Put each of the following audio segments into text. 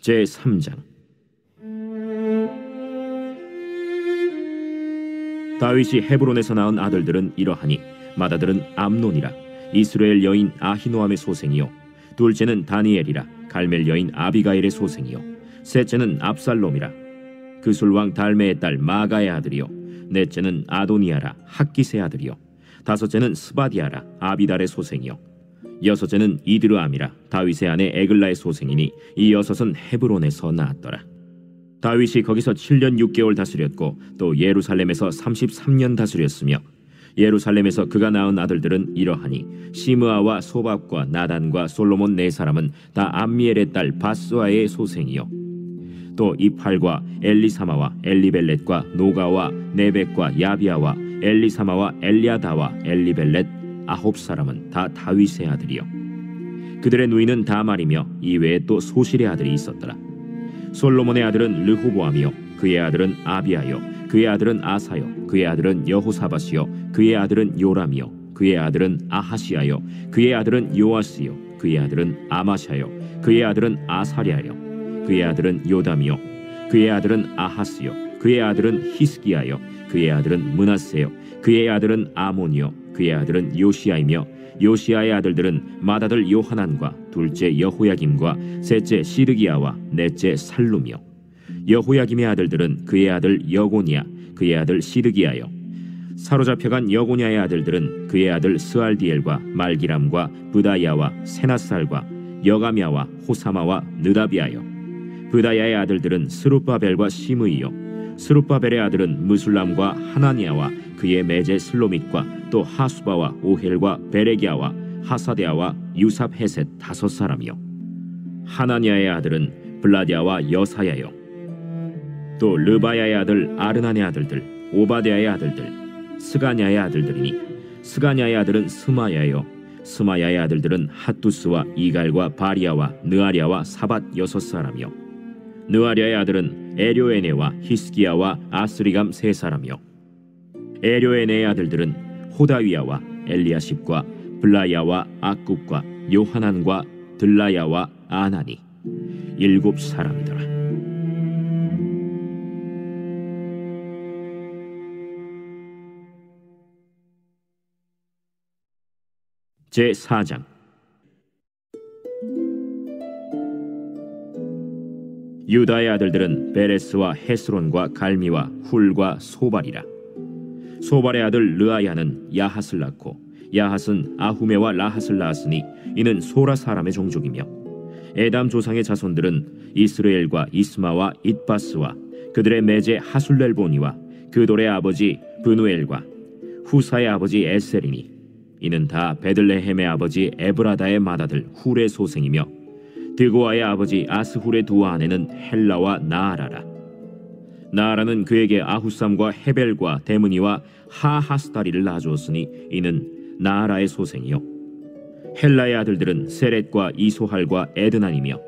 제3장. 다윗이 헤브론에서 낳은 아들들은 이러하니 맏아들은 암논이라 이스라엘 여인 아히노암의 소생이요, 둘째는 다니엘이라 갈멜 여인 아비가일의 소생이요, 셋째는 압살롬이라 그술왕 달메의 딸 마가의 아들이요, 넷째는 아도니아라 학기스의 아들이요, 다섯째는 스바디아라 아비달의 소생이요, 여섯째는 이드르암이라 다윗의 아내 에글라의 소생이니 이 여섯은 헤브론에서 낳았더라. 다윗이 거기서 7년 6개월 다스렸고 또 예루살렘에서 33년 다스렸으며 예루살렘에서 그가 낳은 아들들은 이러하니 시므아와 소밥과 나단과 솔로몬 네 사람은 다 암미엘의 딸 바스와의 소생이요, 또 이팔과 엘리사마와 엘리벨렛과 노가와 네벡과 야비아와 엘리사마와 엘리아다와 엘리벨렛 아홉 사람은 다 다윗의 아들이요, 그들의 누이는 다말이며 이외에 또 소실의 아들이 있었더라. 솔로몬의 아들은 르호보암이요, 그의 아들은 아비아요, 그의 아들은 아사요, 그의 아들은 여호사밧이요, 그의 아들은 요람이요, 그의 아들은 아하시아요, 그의 아들은 요아스요, 그의 아들은 아마샤요, 그의 아들은 아사랴요, 그의 아들은 요담이요, 그의 아들은 아하스요, 그의 아들은 히스기야요, 그의 아들은 므낫세요, 그의 아들은 아몬이요, 그의 아들은 요시야이며 요시야의 아들들은 맏아들 요하난과 둘째 여호야김과 셋째 시르기야와 넷째 살룸이요, 여호야김의 아들들은 그의 아들 여고니야, 그의 아들 시르기야요, 사로잡혀간 여고냐의 아들들은 그의 아들 스알디엘과 말기람과 브다야와 세나살과 여가미야와 호사마와 느다비아요, 브다야의 아들들은 스룹바벨과 시므이요, 스룹바벨의 아들은 무술람과 하나니아와 그의 매제 슬로밋과 또 하수바와 오헬과 베레기야와 하사데아와 유삽헤셋 다섯 사람이요, 하나니아의 아들은 블라디아와 여사야요, 또 르바야의 아들 아르난의 아들들 오바데아의 아들들 스가냐의 아들들이니 스가냐의 아들은 스마야요, 스마야의 아들들은 핫두스와 이갈과 바리아와 느아리아와 사밧 여섯 사람이요, 느아리아의 아들은 에료에네와 히스기야와 아스리감 세 사람이요, 에료에네의 아들들은 호다위야와 엘리야십과 블라야와 악굽과 요하난과 들라야와 아나니 일곱 사람이더라. 제4장. 유다의 아들들은 베레스와 헤스론과 갈미와 훌과 소발이라. 소발의 아들 르아야는 야핫을 낳고 야핫은 아후메와 라핫을 낳았으니 이는 소라 사람의 종족이며, 에담 조상의 자손들은 이스라엘과 이스마와 잇바스와 그들의 매제 하술렐보니와 그돌의 아버지 브누엘과 후사의 아버지 에셀이니 이는 다 베들레헴의 아버지 에브라다의 맏아들 훌의 소생이며, 드고아의 아버지 아스훌의 두 아내는 헬라와 나아라라. 나아라는 그에게 아후삼과 헤벨과 데므니와 하하스다리를 낳아주었으니 이는 나아라의 소생이요, 헬라의 아들들은 세렛과 이소할과 에드난이며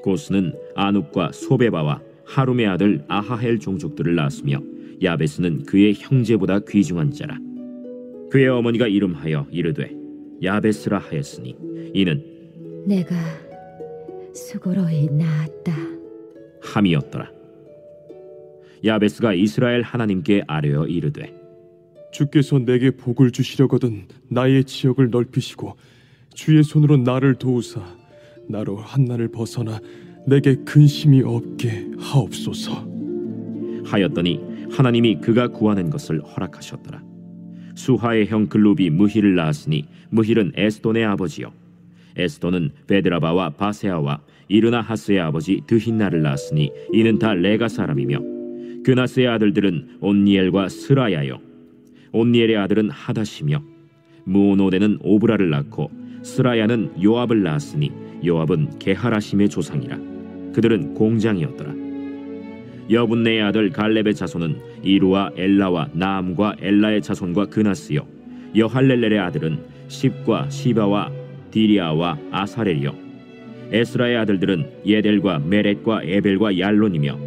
고스는 아눕과 소베바와 하룸의 아들 아하헬 종족들을 낳았으며 야베스는 그의 형제보다 귀중한 자라. 그의 어머니가 이름하여 이르되 야베스라 하였으니 이는 내가 수고로이 낳았다 함이었더라. 야베스가 이스라엘 하나님께 아뢰어 이르되 주께서 내게 복을 주시려거든 나의 지역을 넓히시고 주의 손으로 나를 도우사 나로 한난을 벗어나 내게 근심이 없게 하옵소서 하였더니 하나님이 그가 구하는 것을 허락하셨더라. 수하의 형 글룹이 무힐을 낳았으니 무힐은 에스돈의 아버지요, 에스돈은 베드라바와 바세아와 이르나하스의 아버지 드힌나를 낳았으니 이는 다 레가 사람이며, 그나스의 아들들은 온니엘과 스라야요, 온니엘의 아들은 하다시며 무오노데는 오브라를 낳고 스라야는 요압을 낳았으니 요압은 게하라심의 조상이라. 그들은 공장이었더라. 여분네의 아들 갈렙의 자손은 이루와 엘라와 나암과 엘라의 자손과 그나스요, 여할렐렐의 아들은 십과 시바와 디리아와 아사렐이요, 에스라의 아들들은 예델과 메렛과 에벨과 얄론이며,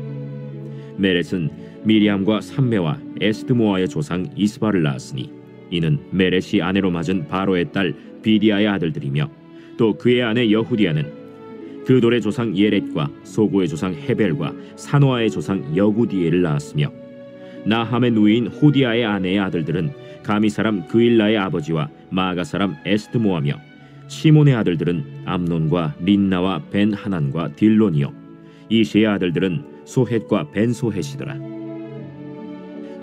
메렛은 미리암과 삼메와 에스드모아의 조상 이스바를 낳았으니 이는 메렛이 아내로 맞은 바로의 딸 비디아의 아들들이며, 또 그의 아내 여후디아는 그돌의 조상 예렛과 소고의 조상 헤벨과 사노아의 조상 여구디엘을 낳았으며 나함의 누이인 호디아의 아내의 아들들은 가미 사람 그일라의 아버지와 마가 사람 에스드모하며 시몬의 아들들은 암논과 린나와 벤 하난과 딜론이요 이시의 아들들은 소헷과 벤 소헷이더라.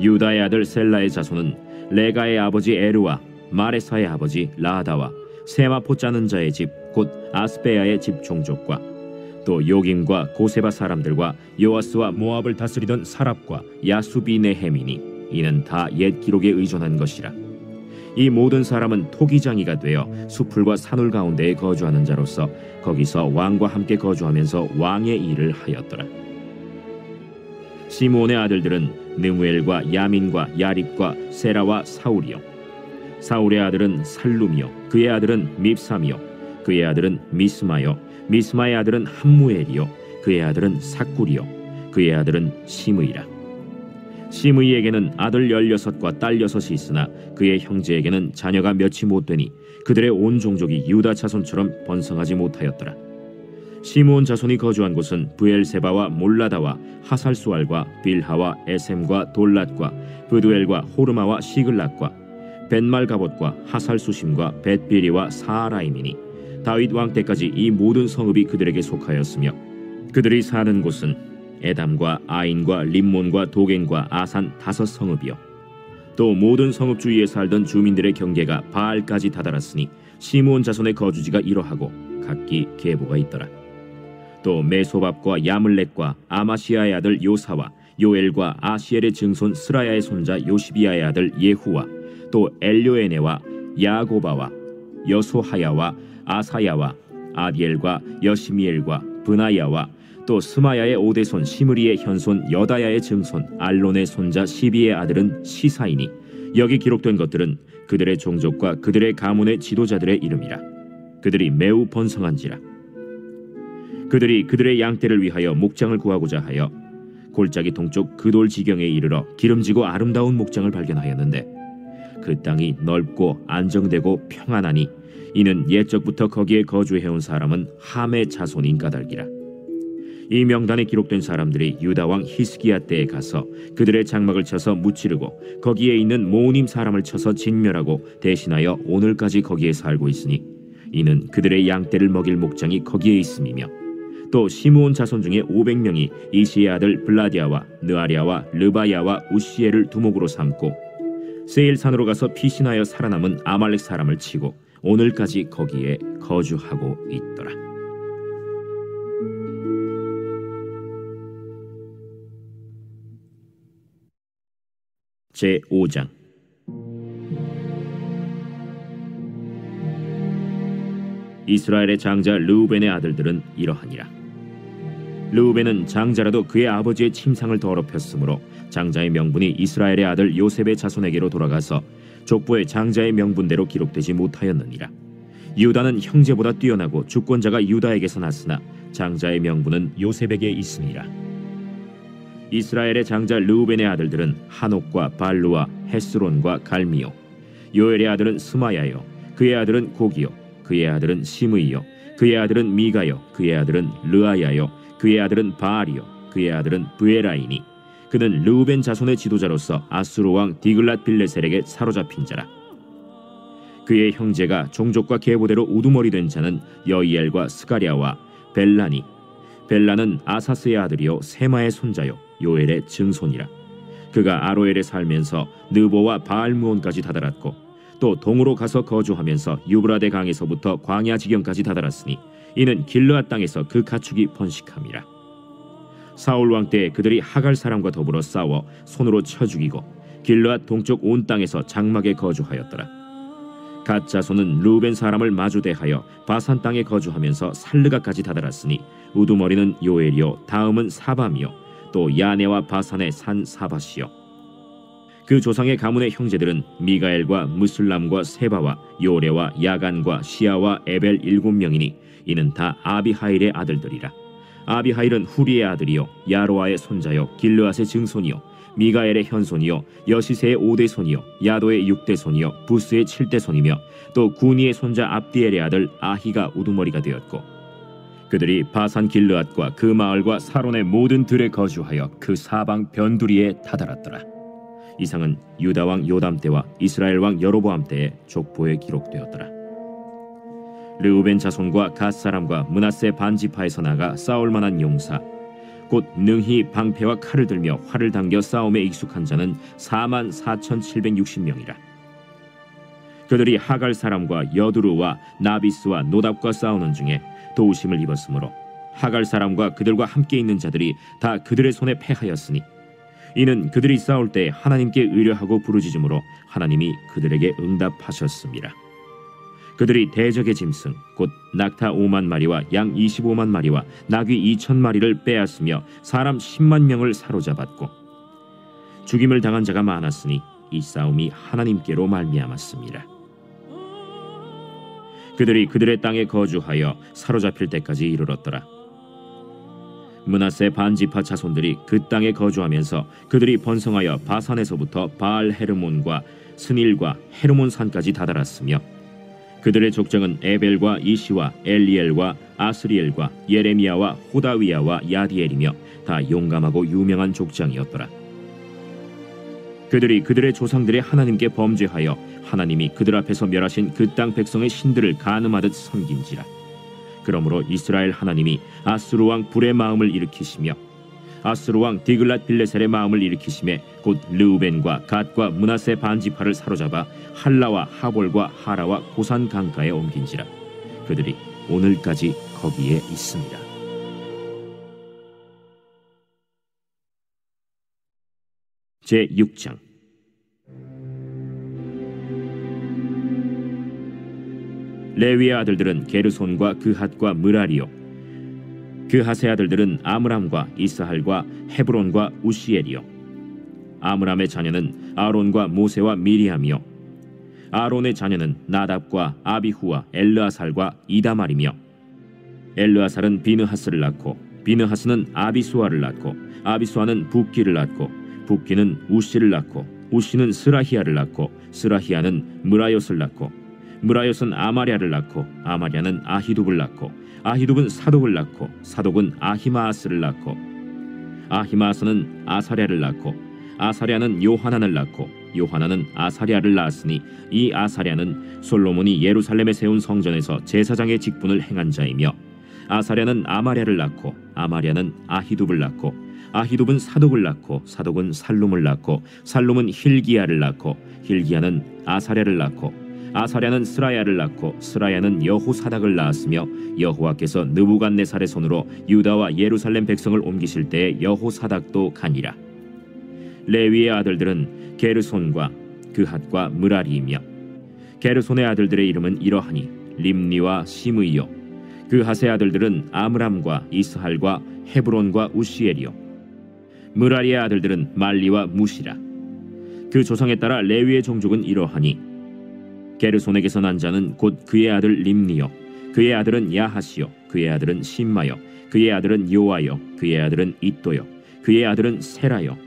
유다의 아들 셀라의 자손은 레가의 아버지 에르와 마레사의 아버지 라다와 세마포 짜는 자의 집 곧 아스베야의 집 종족과 또 요김과 고세바 사람들과 요아스와 모압을 다스리던 사랍과 야수비네헤미니 이는 다 옛 기록에 의존한 것이라. 이 모든 사람은 토기장이가 되어 수풀과 산울 가운데에 거주하는 자로서 거기서 왕과 함께 거주하면서 왕의 일을 하였더라. 시므온의 아들들은 느무엘과 야민과 야립과 세라와 사울이요 사울의 아들은 살룸이요 그의 아들은 밉삼이요 그의 아들은 미스마요 미스마의 아들은 함무엘이요 그의 아들은 삭구리요 그의 아들은 시므이라. 시므이에게는 아들 16과 딸 6이 있으나 그의 형제에게는 자녀가 몇이 못되니 그들의 온 종족이 유다 자손처럼 번성하지 못하였더라. 시므온 자손이 거주한 곳은 브엘세바와 몰라다와 하살수알과 빌하와 에셈과 돌랏과 브두엘과 호르마와 시글락과 벤말가봇과 하살수심과 벳비리와 사아라임이니 다윗 왕 때까지 이 모든 성읍이 그들에게 속하였으며 그들이 사는 곳은 에담과 아인과 림몬과 도겐과 아산 5성읍이요 또 모든 성읍 주위에 살던 주민들의 경계가 바알까지 다다랐으니 시므온 자손의 거주지가 이러하고 각기 계보가 있더라. 또 메소밥과 야물렉과 아마시아의 아들 요사와 요엘과 아시엘의 증손 스라야의 손자 요시비아의 아들 예후와 또 엘료에네와 야고바와 여소하야와 아사야와 아디엘과 여시미엘과 브나야와 또 스마야의 오대손 시므리의 현손 여다야의 증손 알론의 손자 시비의 아들은 시사이니 여기 기록된 것들은 그들의 종족과 그들의 가문의 지도자들의 이름이라. 그들이 매우 번성한지라. 그들이 그들의 양떼를 위하여 목장을 구하고자 하여 골짜기 동쪽 그돌 지경에 이르러 기름지고 아름다운 목장을 발견하였는데 그 땅이 넓고 안정되고 평안하니 이는 옛적부터 거기에 거주해온 사람은 함의 자손인 까닭이라. 이 명단에 기록된 사람들이 유다 왕 히스기야 때에 가서 그들의 장막을 쳐서 무찌르고 거기에 있는 모우님 사람을 쳐서 진멸하고 대신하여 오늘까지 거기에 살고 있으니 이는 그들의 양떼를 먹일 목장이 거기에 있음이며 또 시므온 자손 중에 500명이 이시의 아들 블라디아와 느아리아와 르바야와 우시엘을 두목으로 삼고 세일산으로 가서 피신하여 살아남은 아말렉 사람을 치고 오늘까지 거기에 거주하고 있더라. 제5장 이스라엘의 장자 르우벤의 아들들은 이러하니라. 르우벤은 장자라도 그의 아버지의 침상을 더럽혔으므로 장자의 명분이 이스라엘의 아들 요셉의 자손에게로 돌아가서 족보의 장자의 명분대로 기록되지 못하였느니라. 유다는 형제보다 뛰어나고 주권자가 유다에게서 났으나 장자의 명분은 요셉에게 있으니라. 이스라엘의 장자 르우벤의 아들들은 한옥과 발루와 헤스론과 갈미요 요엘의 아들은 스마야요 그의 아들은 고기요 그의 아들은 시므이요 그의 아들은 미가요 그의 아들은 르아야요 그의 아들은 바알이요 그의 아들은 브에라이니 그는 르우벤 자손의 지도자로서 아수르 왕 디글랏 빌레셀에게 사로잡힌 자라. 그의 형제가 종족과 계보대로 우두머리 된 자는 여이엘과 스가랴와 벨라니. 벨라는 아사스의 아들이요 세마의 손자요 요엘의 증손이라. 그가 아로엘에 살면서 느보와 바알무온까지 다다랐고 또 동으로 가서 거주하면서 유브라데 강에서부터 광야 지경까지 다다랐으니 이는 길르앗 땅에서 그 가축이 번식함이라. 사울 왕 때 그들이 하갈 사람과 더불어 싸워 손으로 쳐 죽이고 길르앗 동쪽 온 땅에서 장막에 거주하였더라. 갓 자손은 르우벤 사람을 마주대하여 바산 땅에 거주하면서 살르가까지 다다랐으니 우두머리는 요엘이요 다음은 사밤이요 또 야네와 바산의 산 사바시요. 그 조상의 가문의 형제들은 미가엘과 무슬람과 세바와 요레와 야간과 시아와 에벨 7명이니 이는 다 아비하일의 아들들이라. 아비하일은 후리의 아들이요 야로아의 손자요 길르앗의 증손이요 미가엘의 현손이요 여시세의 5대손이요 야도의 6대손이요 부스의 7대손이며 또 구니의 손자 압디엘의 아들 아히가 우두머리가 되었고 그들이 바산 길르앗과 그 마을과 사론의 모든 들에 거주하여 그 사방 변두리에 다다랐더라. 이상은 유다 왕 요담 때와 이스라엘 왕 여로보암 때의 족보에 기록되었더라. 르우벤 자손과 갓 사람과 므낫세 반지파에서 나가 싸울 만한 용사, 곧 능히 방패와 칼을 들며 활을 당겨 싸움에 익숙한 자는 44,760명이라. 그들이 하갈 사람과 여두루와 나비스와 노답과 싸우는 중에 도우심을 입었으므로 하갈 사람과 그들과 함께 있는 자들이 다 그들의 손에 패하였으니, 이는 그들이 싸울 때 하나님께 의뢰하고 부르짖음으로 하나님이 그들에게 응답하셨습니다. 그들이 대적의 짐승 곧 낙타 5만 마리와 양 25만 마리와 나귀 2천 마리를 빼앗으며 사람 10만 명을 사로잡았고, 죽임을 당한 자가 많았으니 이 싸움이 하나님께로 말미암았습니다. 그들이 그들의 땅에 거주하여 사로잡힐 때까지 이르렀더라. 므낫세 반지파 자손들이 그 땅에 거주하면서 그들이 번성하여 바산에서부터 바알 헤르몬과 스닐과 헤르몬 산까지 다다랐으며, 그들의 족장은 에벨과 이시와 엘리엘과 아스리엘과 예레미야와 호다위야와 야디엘이며 다 용감하고 유명한 족장이었더라. 그들이 그들의 조상들의 하나님께 범죄하여 하나님이 그들 앞에서 멸하신 그 땅 백성의 신들을 간음하듯 섬긴지라. 그러므로 이스라엘 하나님이 아스루 왕 불의 마음을 일으키시며 아스루 왕 디글랏 빌레셀의 마음을 일으키심에 곧 르우벤과 갓과 므낫세 반지파를 사로잡아 할라와 하볼과 하라와 고산 강가에 옮긴지라. 그들이 오늘까지 거기에 있습니다. 제6장. 레위의 아들들은 게르손과 그핫과 므라리요, 그핫의 아들들은 아므람과 이스할과 헤브론과 우시엘이요. 아므람의 자녀는 아론과 모세와 미리암이요, 아론의 자녀는 나답과 아비후와 엘르아살과 이다말이며, 엘르아살은 비느하스를 낳고 비느하스는 아비수아를 낳고 아비수아는 붓기를 낳고 붓기는 우시를 낳고 우시는 스라히야를 낳고 스라히야는 므라옅을 낳고 므라옅은 아마랴를 낳고 아마랴는 아히둡을 낳고 아히둡은 사독을 낳고 사독은 아히마아스를 낳고 아히마아스는 아사랴를 낳고 아사랴는 요하난을 낳고 요하난은 아사랴를 낳았으니 이 아사랴는 솔로몬이 예루살렘에 세운 성전에서 제사장의 직분을 행한 자이며, 아사랴는 아마랴를 낳고 아마랴는 아히둡을 낳고 아히둡은 사독을 낳고 사독은 살룸을 낳고 살룸은 힐기야를 낳고 힐기야는 아사랴를 낳고 아사랴는 스라야를 낳고 스라야는 여호사닥을 낳았으며, 여호와께서 느부갓네살의 손으로 유다와 예루살렘 백성을 옮기실 때에 여호사닥도 가니라. 레위의 아들들은 게르손과 그핫과 므라리이며, 게르손의 아들들의 이름은 이러하니 림니와 시므이요, 그핫의 아들들은 아므람과 이스할과 헤브론과 우시엘이요, 므라리의 아들들은 말리와 무시라. 그 조상에 따라 레위의 종족은 이러하니 게르손에게서 난 자는 곧 그의 아들 림니요, 그의 아들은 야하시요, 그의 아들은 심마요, 그의 아들은 요아요, 그의 아들은 이또요, 그의 아들은 세라요,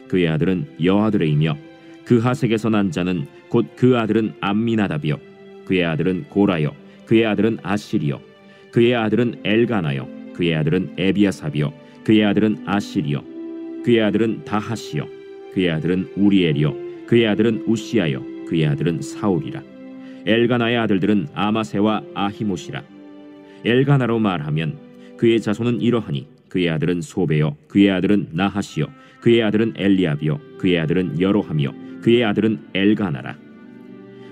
그의 아들은 여아드레이며, 그핫에게서 난 자는 곧 그 아들은 암미나답이요, 그의 아들은 고라요, 그의 아들은 아시리요, 그의 아들은 엘가나요, 그의 아들은 에비아삽이요, 그의 아들은 아시리요, 그의 아들은 다하시요, 그의 아들은 우리엘이요, 그의 아들은 우시아요, 그의 아들은 사울이라. 엘가나의 아들들은 아마세와 아히못이라. 엘가나로 말하면 그의 자손은 이러하니 그의 아들은 소베요, 그의 아들은 나하시요, 그의 아들은 엘리압이요, 그의 아들은 여로함이요, 그의 아들은 엘가나라.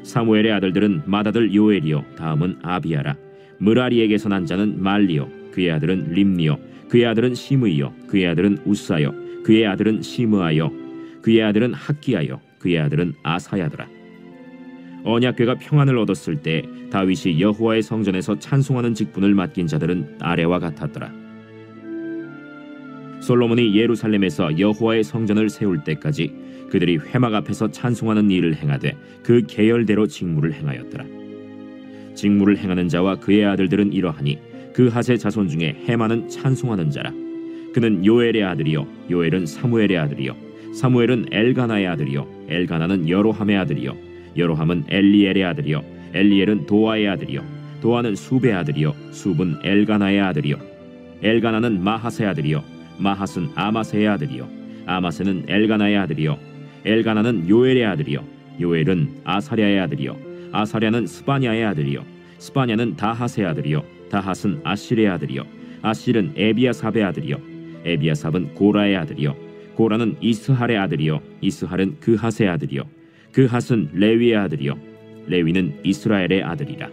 사무엘의 아들들은 맏아들 요엘이요, 다음은 아비야라. 므라리에게서 난 자는 말리요, 그의 아들은 림니요, 그의 아들은 시므이요, 그의 아들은 우사요, 그의 아들은 시므아요, 그의 아들은 학기야요, 그의 아들은 아사야더라. 언약궤가 평안을 얻었을 때 다윗이 여호와의 성전에서 찬송하는 직분을 맡긴 자들은 아래와 같았더라. 솔로몬이 예루살렘에서 여호와의 성전을 세울 때까지 그들이 회막 앞에서 찬송하는 일을 행하되 그 계열대로 직무를 행하였더라. 직무를 행하는 자와 그의 아들들은 이러하니 그핫의 자손 중에 헤만은 찬송하는 자라. 그는 요엘의 아들이요, 요엘은 사무엘의 아들이요, 사무엘은 엘가나의 아들이요, 엘가나는 여로함의 아들이요, 여로함은 엘리엘의 아들이요, 엘리엘은 도아의 아들이요, 도아는 수베 아들이요 수은 엘가나의 아들이요 엘가나는 마하스의 아들이요 마하스는 아마세의 아들이요 아마세는 엘가나의 아들이요 엘가나는 요엘의 아들이요 요엘은 아사랴의 아들이요 아사랴는 스바냐의 아들이요 스바냐는 다핫의 아들이요 다핫은 아실의 아들이요 아실은 에비아삽의 아들이요 에비아삽은 고라의 아들이요 고라는 이스할의 아들이요 이스할은 그핫의 아들이요 그핫은 레위의 아들이요 레위는 이스라엘의 아들이라.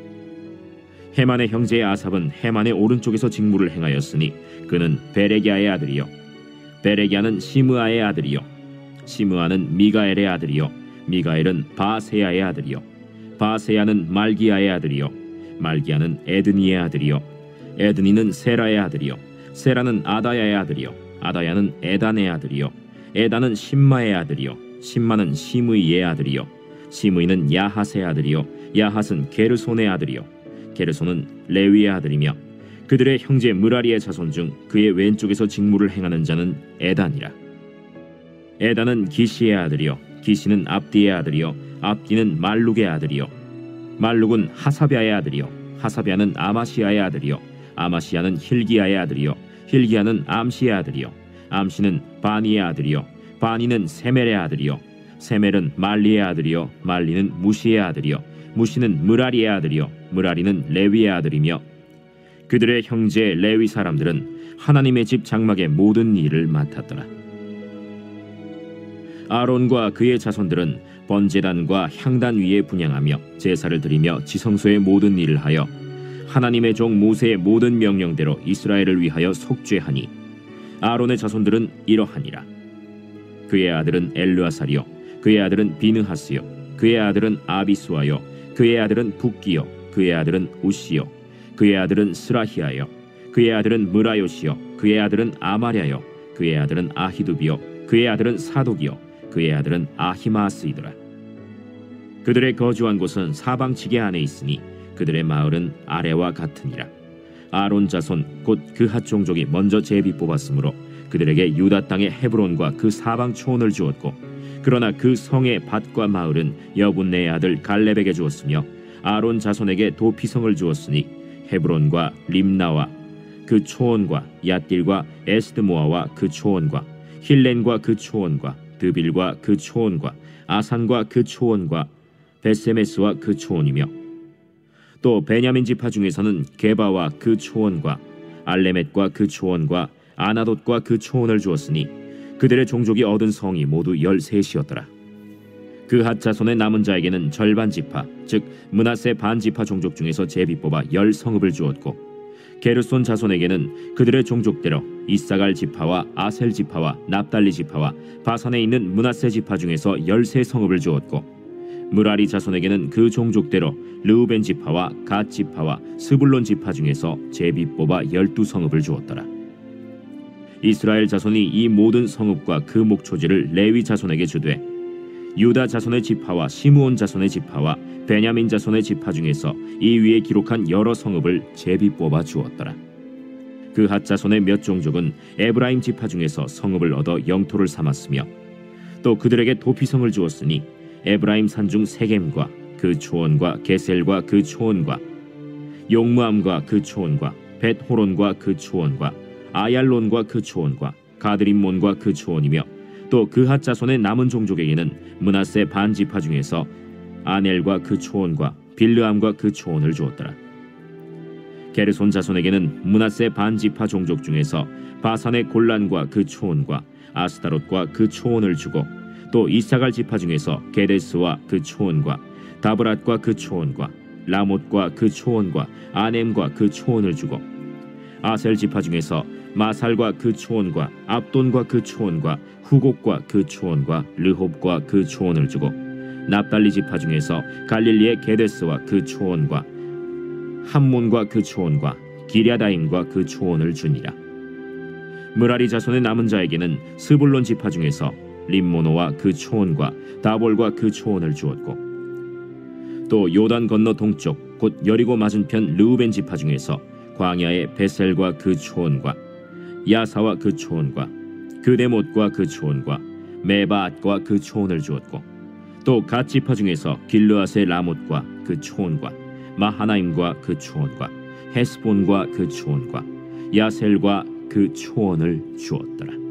헤만의 형제 아삽은 헤만의 오른쪽에서 직무를 행하였으니 그는 베레기아의 아들이요 베레기아는 시므아의 아들이요 시므아는 미가엘의 아들이요 미가엘은 바세야의 아들이요 바세야는 말기야의 아들이요 말기야는 에드니의 아들이요 에드니는 세라의 아들이요 세라는 아다야의 아들이요 아다야는 에단의 아들이요 에단은 심마의 아들이요 심마는 시므이의 아들이요 시므이는 야핫의 아들이요 야핫은 게르손의 아들이요 게르손은 레위의 아들이며 그들의 형제 무라리의 자손 중 그의 왼쪽에서 직무를 행하는 자는 에단이라. 에단은 기시의 아들이요 기시는 압디의 아들이요 압디는 말룩의 아들이요 말룩은 하사비아의 아들이요 하사비아는 아마시아의 아들이요 아마시아는 힐기야의 아들이요 힐기야는 암시의 아들이요 암시는 바니의 아들이요 바니는 세멜의 아들이요 세멜은 말리의 아들이요 말리는 무시의 아들이요 무시는 무라리의 아들이요 무라리는 레위의 아들이며 그들의 형제 레위 사람들은 하나님의 집 장막의 모든 일을 맡았더라. 아론과 그의 자손들은 번제단과 향단 위에 분향하며 제사를 드리며 지성소의 모든 일을 하여 하나님의 종 모세의 모든 명령대로 이스라엘을 위하여 속죄하니 아론의 자손들은 이러하니라. 그의 아들은 엘르아살이요 그의 아들은 비느하스요 그의 아들은 아비수아요 그의 아들은 붓기요 그의 아들은 우시요 그의 아들은 스라히아요 그의 아들은 무라요시요 그의 아들은 아마랴요 그의 아들은 아히두비요 그의 아들은 사독이요 그의 아들은 아히마스이더라. 그들의 거주한 곳은 사방지게 안에 있으니 그들의 마을은 아래와 같으니라. 아론 자손 곧 그핫 종족이 먼저 제비 뽑았으므로 그들에게 유다 땅의 헤브론과 그 사방 초원을 주었고 그러나 그 성의 밭과 마을은 여분네의 아들 갈렙에게 주었으며 아론 자손에게 도피성을 주었으니 헤브론과 림나와 그 초원과 얏딜과 에스드모아와 그 초원과 힐렌과 그 초원과 드빌과 그 초원과 아산과 그 초원과 베세메스와 그 초원이며 또 베냐민 지파 중에서는 게바와 그 초원과 알레멧과 그 초원과 아나돗과 그 초원을 주었으니 그들의 종족이 얻은 성이 모두 13이었더라. 그핫 자손의 남은 자에게는 절반 지파 즉 므낫세 반 지파 종족 중에서 제비 뽑아 10성읍을 주었고 게르손 자손에게는 그들의 종족대로 이사갈 지파와 아셀 지파와 납달리 지파와 바산에 있는 므낫세 지파 중에서 13성읍을 주었고 무라리 자손에게는 그 종족대로 르우벤 지파와 갓 지파와 스불론 지파 중에서 제비 뽑아 12성읍을 주었더라. 이스라엘 자손이 이 모든 성읍과 그 목초지를 레위 자손에게 주되 유다 자손의 지파와 시므온 자손의 지파와 베냐민 자손의 지파 중에서 이 위에 기록한 여러 성읍을 제비 뽑아 주었더라. 그핫 자손의 몇 종족은 에브라임 지파 중에서 성읍을 얻어 영토를 삼았으며 또 그들에게 도피성을 주었으니 에브라임 산중 세겜과 그 초원과 게셀과 그 초원과 용무암과 그 초원과 벳호론과 그 초원과 아얄론과 그 초원과 가드림몬과 그 초원이며 또 그핫 자손의 남은 종족에게는 므낫세 반 지파 중에서 아넬과 그 초원과 빌르암과 그 초원을 주었더라. 게르손 자손에게는 므낫세 반 지파 종족 중에서 바산의 골란과 그 초원과 아스타롯과 그 초원을 주고 또 이사갈 지파 중에서 게데스와 그 초원과 다브랏과 그 초원과 라못과 그 초원과 아넴과 그 초원을 주고 아셀 지파 중에서 마살과 그 초원과 압돈과 그 초원과 후곡과 그 초원과 르홉과 그 초원을 주고 납달리 지파 중에서 갈릴리의 게데스와 그 초원과 함몬과 그 초원과 기랴다임과 그 초원을 주니라. 무라리 자손의 남은 자에게는 스불론 지파 중에서 림모노와 그 초원과 다볼과 그 초원을 주었고 또 요단 건너 동쪽 곧 여리고 맞은편 르우벤 지파 중에서 광야의 베셀과 그 초원과 야사와 그 초원과 그데못과 그 초원과 메바앗과 그 초원을 주었고 또 갓 지파 중에서 길르앗의 라못과 그 초원과 마하나임과 그 초원과 헤스본과 그 초원과 야셀과 그 초원을 주었더라.